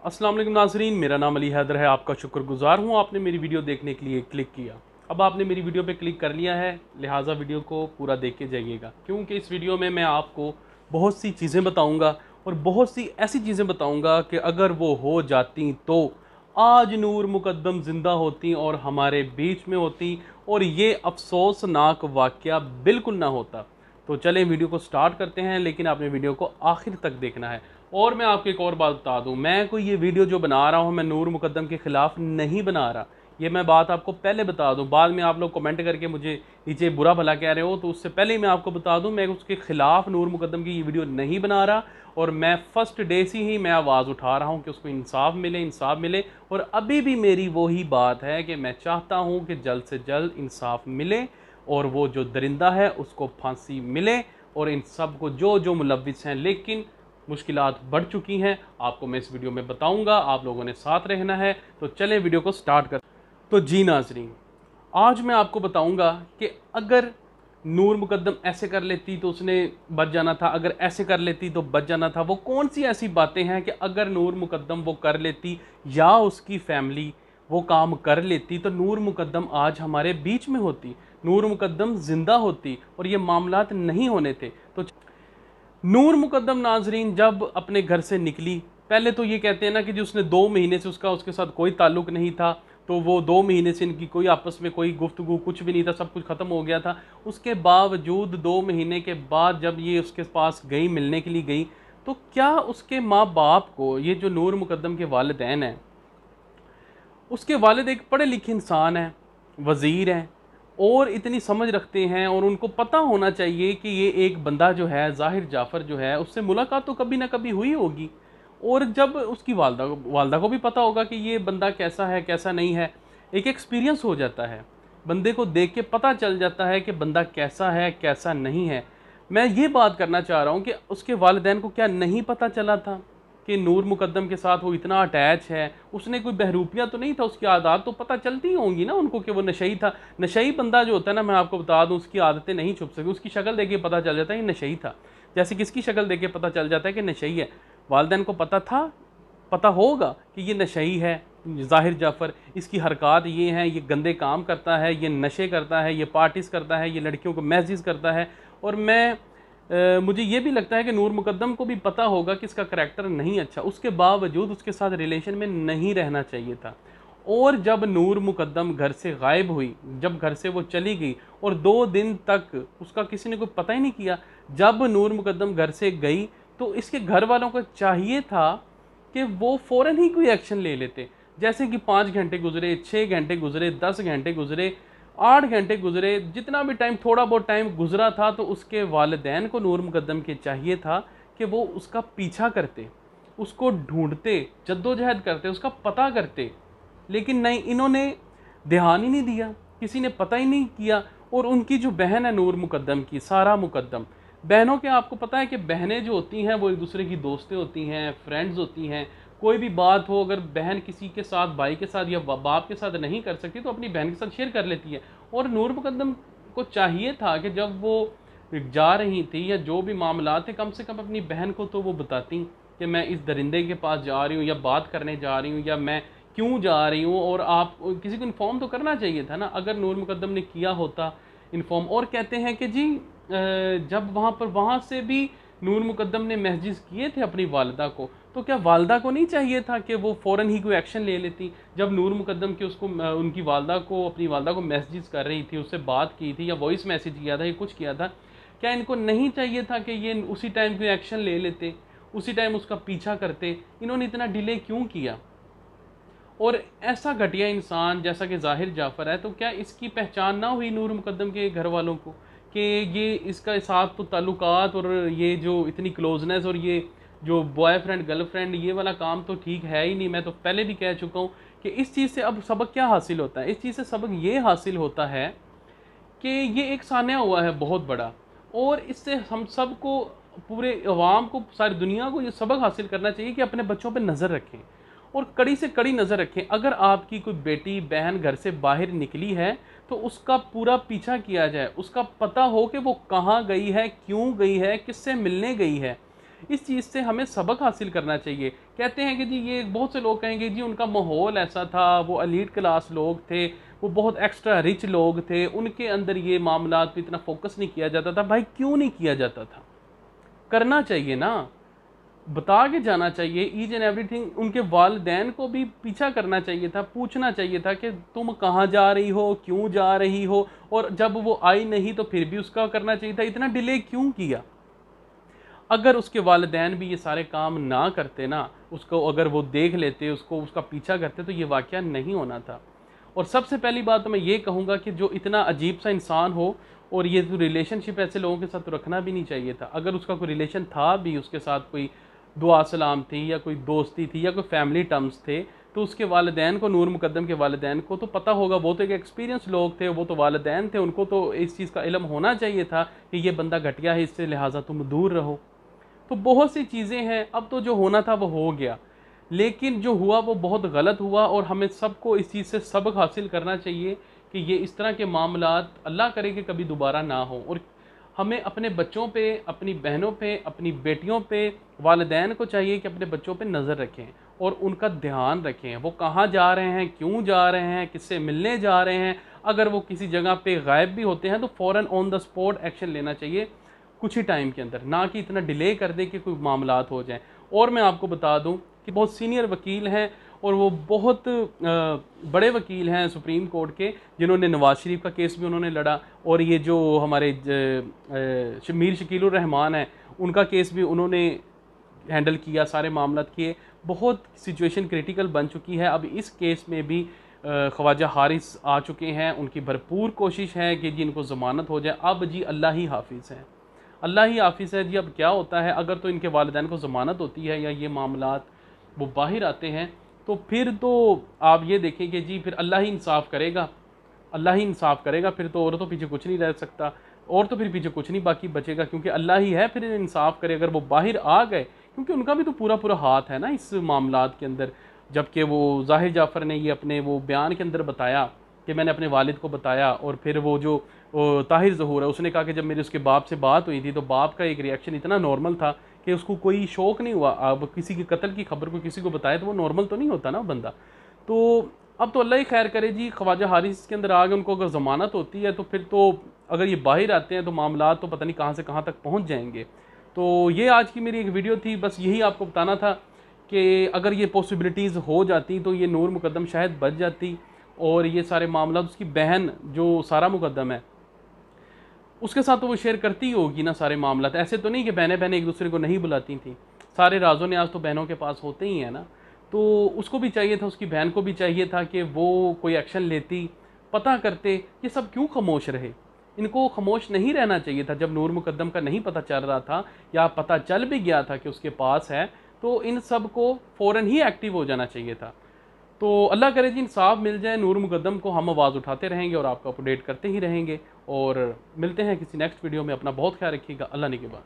अस्सलाम वालेकुम नाज़रीन, मेरा नाम अली हैदर है। आपका शुक्रगुजार हूँ आपने मेरी वीडियो देखने के लिए क्लिक किया। अब आपने मेरी वीडियो पे क्लिक कर लिया है, लिहाजा वीडियो को पूरा देख के जाइएगा, क्योंकि इस वीडियो में मैं आपको बहुत सी चीज़ें बताऊँगा और बहुत सी ऐसी चीज़ें बताऊँगा कि अगर वो हो जाती तो आज नूर मुकद्दम ज़िंदा होती और हमारे बीच में होती और ये अफसोसनाक वाक़या बिल्कुल ना होता। तो चलें वीडियो को स्टार्ट करते हैं, लेकिन आपने वीडियो को आखिर तक देखना है। और मैं आपको एक और बात बता दूं, मैं कोई ये वीडियो जो बना रहा हूं मैं नूर मुकद्दम के ख़िलाफ़ नहीं बना रहा। ये मैं बात आपको पहले बता दूं, बाद में आप लोग कमेंट करके मुझे नीचे बुरा भला कह रहे हो, तो उससे पहले ही मैं आपको बता दूं मैं उसके ख़िलाफ़ नूर मुकद्दम की ये वीडियो नहीं बना रहा। और मैं फ़र्स्ट डे से ही मैं आवाज़ उठा रहा हूँ कि उसको इंसाफ मिले, इंसाफ मिले। और अभी भी मेरी वही बात है कि मैं चाहता हूँ कि जल्द से जल्द इंसाफ मिले और वो जो दरिंदा है उसको फांसी मिले और इन सब को जो जो मुलव्विस हैं। लेकिन मुश्किलात बढ़ चुकी हैं, आपको मैं इस वीडियो में बताऊंगा, आप लोगों ने साथ रहना है। तो चलें वीडियो को स्टार्ट कर। तो जी नाज़रीन, आज मैं आपको बताऊंगा कि अगर नूर मुकद्दम ऐसे कर लेती तो उसने बच जाना था, अगर ऐसे कर लेती तो बच जाना था। वो कौन सी ऐसी बातें हैं कि अगर नूर मुकद्दम वो कर लेती या उसकी फैमिली वो काम कर लेती तो नूर मुकद्दम आज हमारे बीच में होती, नूर मुकद्दम ज़िंदा होती और ये मामलात नहीं होने थे। तो नूर मुकद्दम नाजरीन जब अपने घर से निकली, पहले तो ये कहते हैं ना कि जो उसने 2 महीने से उसके साथ कोई ताल्लुक़ नहीं था, तो वो 2 महीने से इनकी कोई आपस में कोई गुफ्तगू कुछ भी नहीं था, सब कुछ ख़त्म हो गया था। उसके बावजूद 2 महीने के बाद जब ये उसके पास गई, मिलने के लिए गई, तो क्या उसके माँ बाप को, ये जो नूर मुकद्दम के वालिदैन हैं, उसके वालिद एक पढ़े लिखे इंसान हैं, वज़ीर हैं और इतनी समझ रखते हैं और उनको पता होना चाहिए कि ये एक बंदा जो है ज़ाहिर जाफ़र जो है उससे मुलाकात तो कभी ना कभी हुई होगी। और जब उसकी वालदा को भी पता होगा कि ये बंदा कैसा है कैसा नहीं है, एक एक्सपीरियंस हो जाता है, बंदे को देख के पता चल जाता है कि बंदा कैसा है कैसा नहीं है। मैं ये बात करना चाह रहा हूँ कि उसके वालिदैन को क्या नहीं पता चला था कि नूर मुकद्दम के साथ वो इतना अटैच है, उसने कोई बहरूपिया तो नहीं था, उसकी आदत तो पता चलती ही होंगी ना उनको कि वो नशई था। नशई बंदा जो होता है ना, मैं आपको बता दूं उसकी आदतें नहीं छुप सकती, उसकी शक्ल देख के पता चल जाता है ये नशई था। जैसे किसकी शक्ल देख के पता चल जाता है कि नशई है, वालिदैन को पता था, पता होगा कि ये नशई है ज़ाहिर जाफ़र, इसकी हरकत ये हैं, ये गंदे काम करता है, ये नशे करता है, ये पार्टीज़ करता है, ये लड़कियों को मैसेज करता है। और मुझे ये भी लगता है कि नूर मुकद्दम को भी पता होगा कि इसका करैक्टर नहीं अच्छा, उसके बावजूद उसके साथ रिलेशन में नहीं रहना चाहिए था। और जब नूर मुकद्दम घर से गायब हुई, जब घर से वो चली गई और 2 दिन तक उसका किसी ने कोई पता ही नहीं किया, जब नूर मुकद्दम घर से गई तो इसके घर वालों को चाहिए था कि वो फ़ौरन ही कोई एक्शन ले लेते। जैसे कि 5 घंटे गुजरे, 6 घंटे गुजरे, 10 घंटे गुजरे, 8 घंटे गुजरे, जितना भी टाइम, थोड़ा बहुत टाइम गुजरा था, तो उसके वालिदैन को नूर मुकद्दम के चाहिए था कि वो उसका पीछा करते, उसको ढूंढते, जद्दोजहद करते, उसका पता करते। लेकिन नहीं, इन्होंने ध्यान ही नहीं दिया, किसी ने पता ही नहीं किया। और उनकी जो बहन है नूर मुकद्दम की, सारा मुकद्दम, बहनों के आपको पता है कि बहनें जो होती हैं वो एक दूसरे की दोस्तें होती हैं, फ्रेंड्स होती हैं। कोई भी बात हो, अगर बहन किसी के साथ, भाई के साथ या बाप के साथ नहीं कर सकती तो अपनी बहन के साथ शेयर कर लेती है। और नूर मुकद्दम को चाहिए था कि जब वो जा रही थी या जो भी मामला थे, कम से कम अपनी बहन को तो वो बताती कि मैं इस दरिंदे के पास जा रही हूँ या बात करने जा रही हूँ या मैं क्यों जा रही हूँ। और आप किसी को इन्फॉर्म तो करना चाहिए था ना, अगर नूर मुकद्दम ने किया होता इन्फॉर्म। और कहते हैं कि जी जब वहाँ से भी नूर मुकद्दम ने मैसेज किए थे अपनी वालिदा को, तो क्या वालिदा को नहीं चाहिए था कि वो फ़ौरन ही कोई एक्शन ले लेती? जब नूर मुकद्दम के उसको उनकी वालिदा को, अपनी वालिदा को मैसेज कर रही थी, उससे बात की थी या वॉइस मैसेज किया था या कुछ किया था, क्या इनको नहीं चाहिए था कि ये उसी टाइम कोई एक्शन ले लेते, उसी टाइम उसका पीछा करते? इन्होंने इतना डिले क्यों किया? और ऐसा घटिया इंसान जैसा कि ज़ाहिर जाफ़र है, तो क्या इसकी पहचान ना हुई नूर मुकद्दम के घर वालों को कि ये इसका साथ तो ताल्लुकात और ये जो इतनी क्लोजनेस और ये जो बॉयफ्रेंड गर्लफ्रेंड ये वाला काम तो ठीक है ही नहीं। मैं तो पहले भी कह चुका हूँ कि इस चीज़ से अब सबक क्या हासिल होता है? इस चीज़ से सबक ये हासिल होता है कि ये एक सान्या हुआ है बहुत बड़ा, और इससे हम सबको, पूरे अवाम को, सारी दुनिया को ये सबक हासिल करना चाहिए कि अपने बच्चों पर नज़र रखें और कड़ी से कड़ी नज़र रखें। अगर आपकी कोई बेटी बहन घर से बाहर निकली है तो उसका पूरा पीछा किया जाए, उसका पता हो कि वो कहाँ गई है, क्यों गई है, किससे मिलने गई है। इस चीज़ से हमें सबक हासिल करना चाहिए। कहते हैं कि जी ये बहुत से लोग कहेंगे जी उनका माहौल ऐसा था, वो एलीट क्लास लोग थे, वो बहुत एक्स्ट्रा रिच लोग थे, उनके अंदर ये मामला पे इतना फोकस नहीं किया जाता था। भाई क्यों नहीं किया जाता था? करना चाहिए ना, बता के जाना चाहिए ईच एंड एवरीथिंग। उनके वालिदैन को भी पीछा करना चाहिए था, पूछना चाहिए था कि तुम कहाँ जा रही हो, क्यों जा रही हो, और जब वो आई नहीं तो फिर भी उसका करना चाहिए था। इतना डिले क्यों किया? अगर उसके वालिदैन भी ये सारे काम ना करते ना, उसको अगर वो देख लेते, उसको उसका पीछा करते, तो ये वाक़या नहीं होना था। और सबसे पहली बात तो मैं ये कहूँगा कि जो इतना अजीब सा इंसान हो, और ये जो रिलेशनशिप ऐसे लोगों के साथ तो रखना भी नहीं चाहिए था। अगर उसका कोई रिलेशन था भी, उसके साथ कोई दुआ सलाम थी या कोई दोस्ती थी या कोई फैमिली टर्म्स थे, तो उसके वालिदैन को, नूर मुकद्दम के वालिदैन को तो पता होगा। वो तो एक एक्सपीरियंस लोग थे, वो तो वालिदैन थे, उनको तो इस चीज़ का इल्म होना चाहिए था कि ये बंदा घटिया है, इससे लिहाजा तुम दूर रहो। तो बहुत सी चीज़ें हैं, अब तो जो होना था वो हो गया, लेकिन जो हुआ वो बहुत गलत हुआ। और हमें सबको इस चीज़ से सबक हासिल करना चाहिए कि ये इस तरह के मामलात अल्लाह करे कि कभी दोबारा ना हो। और हमें अपने बच्चों पे, अपनी बहनों पे, अपनी बेटियों पे, वालिदैन को चाहिए कि अपने बच्चों पे नज़र रखें और उनका ध्यान रखें। वो कहाँ जा रहे हैं, क्यों जा रहे हैं, किससे मिलने जा रहे हैं। अगर वो किसी जगह पे गायब भी होते हैं तो फ़ौरन ऑन द स्पॉट एक्शन लेना चाहिए कुछ ही टाइम के अंदर, ना कि इतना डिले कर दे कि कोई मामलात हो जाएं। और मैं आपको बता दूं कि बहुत सीनियर वकील हैं और वो बहुत बड़े वकील हैं सुप्रीम कोर्ट के, जिन्होंने नवाज शरीफ का केस भी उन्होंने लड़ा, और ये जो हमारे मीर शकीलुर रहमान हैं उनका केस भी उन्होंने हैंडल किया, सारे मामला किए। बहुत सिचुएशन क्रिटिकल बन चुकी है। अब इस केस में भी ख्वाजा हारिस आ चुके हैं, उनकी भरपूर कोशिश है कि जी इनको ज़मानत हो जाए। अब जी अल्लाह ही हाफिज़ है, अल्लाह ही हाफिज़ है जी। अब क्या होता है, अगर तो इनके वालिदैन को ज़मानत होती है या ये मामलात वो बाहर आते हैं, तो फिर तो आप ये देखें कि जी फिर अल्लाह ही इंसाफ़ करेगा, अल्लाह ही इंसाफ़ करेगा। फिर तो और तो पीछे कुछ नहीं रह सकता, और तो फिर पीछे कुछ नहीं बाकी बचेगा, क्योंकि अल्लाह ही है फिर इंसाफ़ करे। अगर वो बाहर आ गए, क्योंकि उनका भी तो पूरा पूरा हाथ है ना इस मामलात के अंदर। जबकि वो ज़ाहिर जाफ़र ने ये अपने वो बयान के अंदर बताया कि मैंने अपने वालिद को बताया, और फिर वो जो ताहिर ज़हूर है उसने कहा कि जब मेरी उसके बाप से बात हुई थी तो बाप का एक रिएक्शन इतना नॉर्मल था कि उसको कोई शौक नहीं हुआ। अब किसी के कत्ल की खबर को किसी को बताए तो वो नॉर्मल तो नहीं होता ना बंदा। तो अब तो अल्लाह ही खैर करे जी। ख्वाजा हारिस के अंदर आगे उनको अगर ज़मानत होती है तो फिर तो अगर ये बाहर आते हैं तो मामला तो पता नहीं कहाँ से कहाँ तक पहुँच जाएंगे। तो ये आज की मेरी एक वीडियो थी, बस यही आपको बताना था कि अगर ये पॉसिबिलिटीज़ हो जाती तो ये नूर मुकद्दम शायद बच जाती, और ये सारे मामला उसकी बहन जो सारा मुकद्दम है उसके साथ तो वो शेयर करती होगी ना सारे मामला। ऐसे तो नहीं कि बहनें बहनें एक दूसरे को नहीं बुलाती थी, सारे राजों ने आज तो बहनों के पास होते ही हैं ना। तो उसको भी चाहिए था, उसकी बहन को भी चाहिए था कि वो कोई एक्शन लेती, पता करते। ये सब क्यों खामोश रहे? इनको खामोश नहीं रहना चाहिए था। जब नूर मुकद्दम का नहीं पता चल रहा था या पता चल भी गया था कि उसके पास है, तो इन सब को फ़ौरन ही एक्टिव हो जाना चाहिए था। तो अल्लाह करे जी इंसाफ मिल जाए नूर मुकद्दम को। हम आवाज़ उठाते रहेंगे और आपको अपडेट करते ही रहेंगे, और मिलते हैं किसी नेक्स्ट वीडियो में। अपना बहुत ख्याल रखिएगा। अल्लाह निगहबान।